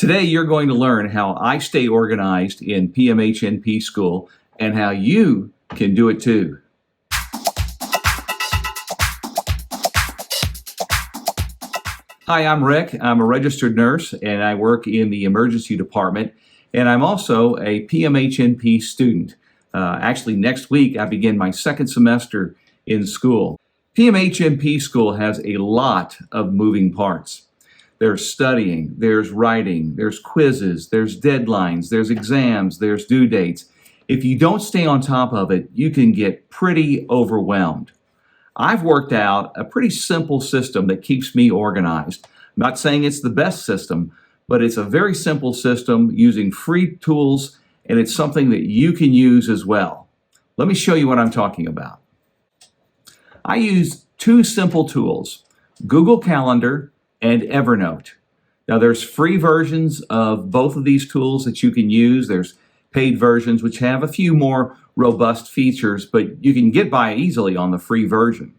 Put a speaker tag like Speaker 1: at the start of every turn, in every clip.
Speaker 1: Today, you're going to learn how I stay organized in PMHNP School and how you can do it too. Hi, I'm Rick. I'm a registered nurse and I work in the emergency department, and I'm also a PMHNP student. Actually, next week I begin my second semester in school. PMHNP School has a lot of moving parts. There's studying, there's writing, there's quizzes, there's deadlines, there's exams, there's due dates. If you don't stay on top of it, you can get pretty overwhelmed. I've worked out a pretty simple system that keeps me organized. I'm not saying it's the best system, but it's a very simple system using free tools, and it's something that you can use as well. Let me show you what I'm talking about. I use two simple tools, Google Calendar and Evernote. Now there's free versions of both of these tools that you can use. There's paid versions which have a few more robust features, but you can get by easily on the free version.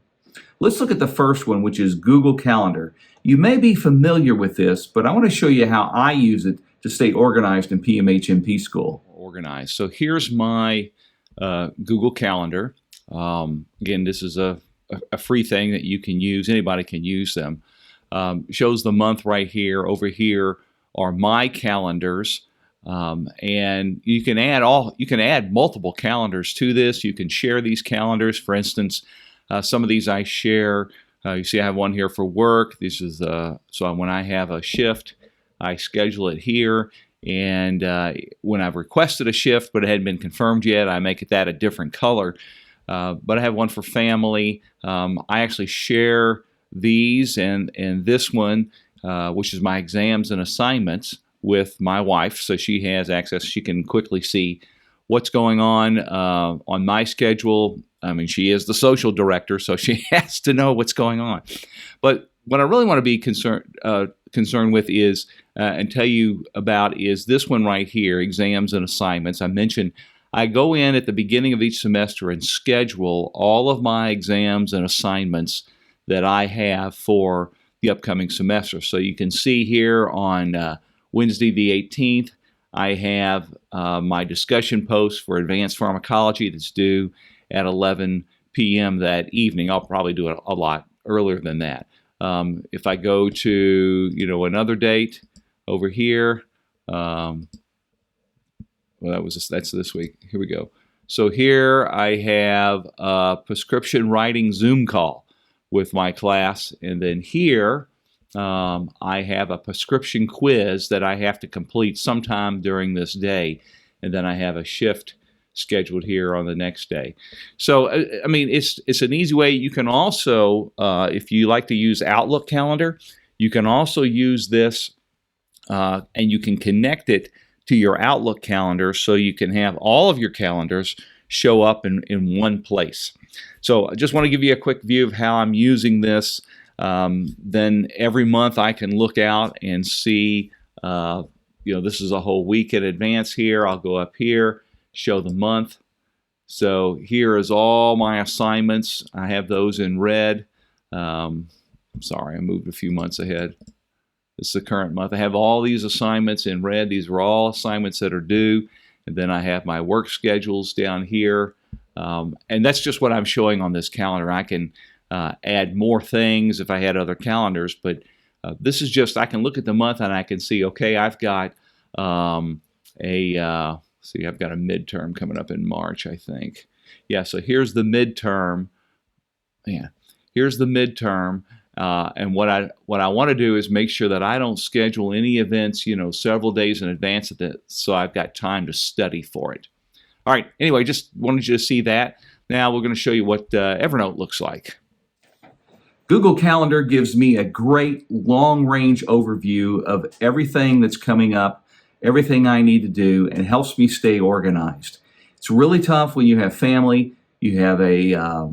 Speaker 1: Let's look at the first one, which is Google Calendar. You may be familiar with this, but I want to show you how I use it to stay organized in PMHNP School.
Speaker 2: Organized. So here's my Google Calendar. Again, this is a free thing that you can use. Anybody can use them. Shows the month right here. Over here are my calendars, and you can add multiple calendars to this. You can share these calendars. For instance, some of these I share. You see, I have one here for work. This is so when I have a shift, I schedule it here. And when I've requested a shift but it hadn't been confirmed yet, I make that a different color. But I have one for family. I actually share these and this one, which is my exams and assignments, with my wife, so she has access. She can quickly see what's going on my schedule. I mean, she is the social director, so she has to know what's going on. But what I really want to be concerned with is and tell you about is this one right here, exams and assignments. I mentioned I go in at the beginning of each semester and schedule all of my exams and assignments that I have for the upcoming semester. So you can see here on Wednesday the 18th, I have my discussion post for advanced pharmacology that's due at 11 p.m. that evening. I'll probably do it a lot earlier than that. If I go to another date over here, well, that's this week. Here we go. So here I have a prescription writing Zoom call with my class, and then here I have a prescription quiz that I have to complete sometime during this day, and then I have a shift scheduled here on the next day. So I mean, it's an easy way. You can also, if you like to use Outlook Calendar, you can also use this, and you can connect it to your Outlook calendar, so you can have all of your calendars show up in one place. So I just want to give you a quick view of how I'm using this. Then every month I can look out and see, this is a whole week in advance here. I'll go up here, show the month. So here is all my assignments. I have those in red. I'm sorry, I moved a few months ahead. This is the current month. I have all these assignments in red. These are all assignments that are due. And then I have my work schedules down here. And that's just what I'm showing on this calendar. I can add more things if I had other calendars, but this is just, I can look at the month and I can see, okay, I've got I've got a midterm coming up in March, I think. Yeah, so here's the midterm. Yeah, here's the midterm. And what I want to do is make sure that I don't schedule any events, several days in advance of it, so I've got time to study for it. All right, anyway, just wanted you to see that. Now we're going to show you what Evernote looks like.
Speaker 1: Google Calendar gives me a great long-range overview of everything that's coming up, everything I need to do, and helps me stay organized. It's really tough when you have family, you have a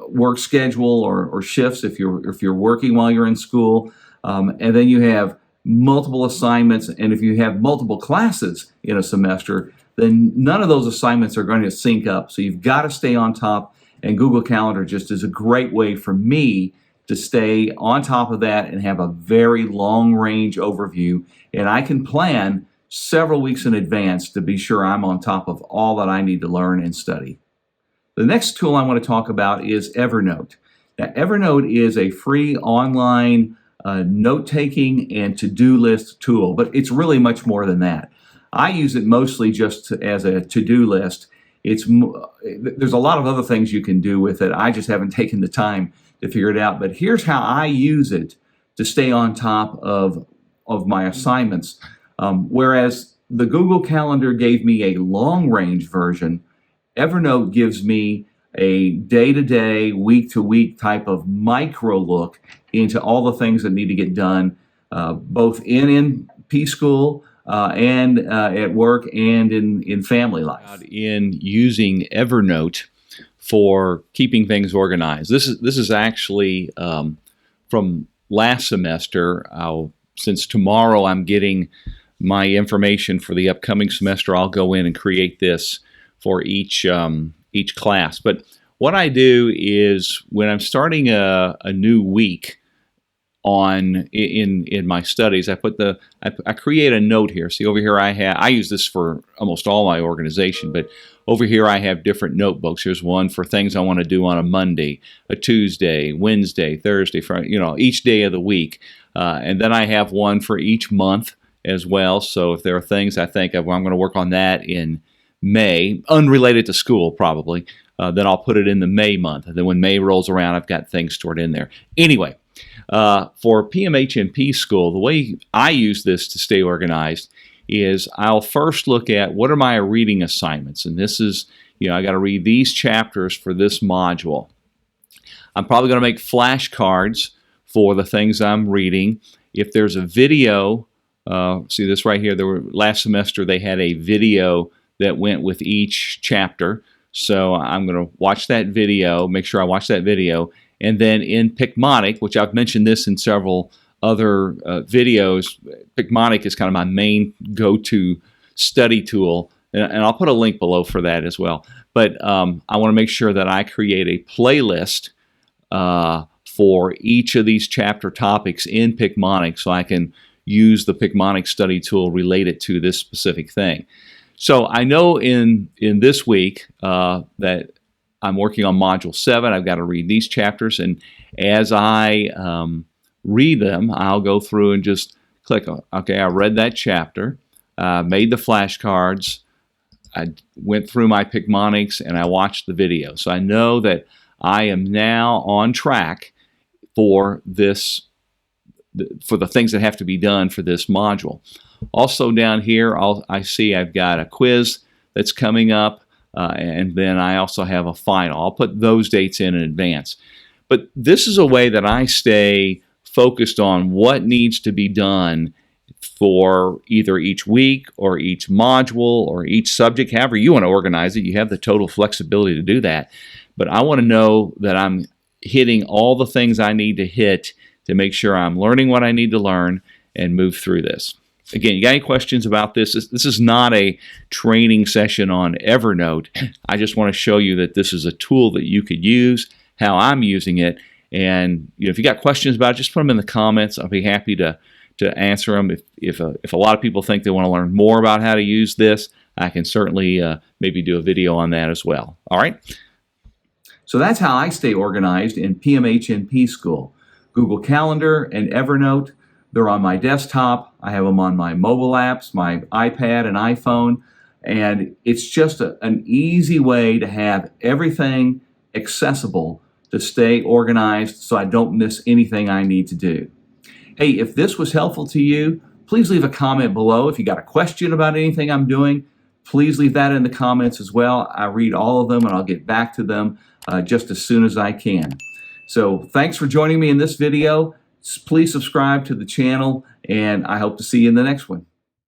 Speaker 1: work schedule or shifts if you're working while you're in school, and then you have multiple assignments, and if you have multiple classes in a semester, then none of those assignments are going to sync up. So you've got to stay on top, and Google Calendar just is a great way for me to stay on top of that and have a very long-range overview, and I can plan several weeks in advance to be sure I'm on top of all that I need to learn and study. The next tool I want to talk about is Evernote. Now, Evernote is a free online note-taking and to-do list tool, but it's really much more than that. I use it mostly just as a to-do list. There's a lot of other things you can do with it. I just haven't taken the time to figure it out, but here's how I use it to stay on top of my assignments. Whereas the Google Calendar gave me a long-range version, Evernote gives me a day-to-day, week-to-week type of micro look into all the things that need to get done, both in NP school and at work and in family life.
Speaker 2: In using Evernote for keeping things organized. This is actually from last semester. Since tomorrow I'm getting my information for the upcoming semester, I'll go in and create this for each class. But what I do is when I'm starting a new week in my studies, I create a note here. See over here I use this for almost all my organization, but over here I have different notebooks. Here's one for things I want to do on a Monday, a Tuesday, Wednesday, Thursday, Friday, each day of the week. And then I have one for each month as well. So if there are things I think of, well, I'm going to work on that in May, unrelated to school probably, then I'll put it in the May month. And then when May rolls around, I've got things stored in there. Anyway, for PMHNP School, the way I use this to stay organized is I'll first look at what are my reading assignments. And this is, I got to read these chapters for this module. I'm probably going to make flashcards for the things I'm reading. If there's a video, see this right here, last semester they had a video that went with each chapter. So I'm going to watch that video, make sure I watch that video, and then in Picmonic, which I've mentioned this in several other videos, Picmonic is kind of my main go-to study tool, and I'll put a link below for that as well. But I want to make sure that I create a playlist for each of these chapter topics in Picmonic so I can use the Picmonic study tool related to this specific thing. So I know in this week that I'm working on Module 7. I've got to read these chapters, and as I read them, I'll go through and just click on, okay, I read that chapter, made the flashcards, I went through my Picmonics, and I watched the video. So I know that I am now on track for this, for the things that have to be done for this module. Also down here, I see I've got a quiz that's coming up, and then I also have a final. I'll put those dates in advance. But this is a way that I stay focused on what needs to be done for either each week or each module or each subject, however you want to organize it. You have the total flexibility to do that. But I want to know that I'm hitting all the things I need to hit to make sure I'm learning what I need to learn and move through this. Again, you got any questions about this? This is not a training session on Evernote. I just want to show you that this is a tool that you could use, how I'm using it. And if you got questions about it, just put them in the comments. I'll be happy to answer them. If a lot of people think they want to learn more about how to use this, I can certainly maybe do a video on that as well. All right?
Speaker 1: So that's how I stay organized in PMHNP School. Google Calendar and Evernote, they're on my desktop. I have them on my mobile apps, my iPad and iPhone, and it's just an easy way to have everything accessible to stay organized so I don't miss anything I need to do. Hey, if this was helpful to you, please leave a comment below. If you got a question about anything I'm doing, please leave that in the comments as well. I read all of them and I'll get back to them just as soon as I can. So thanks for joining me in this video. Please subscribe to the channel, and I hope to see you in the next one.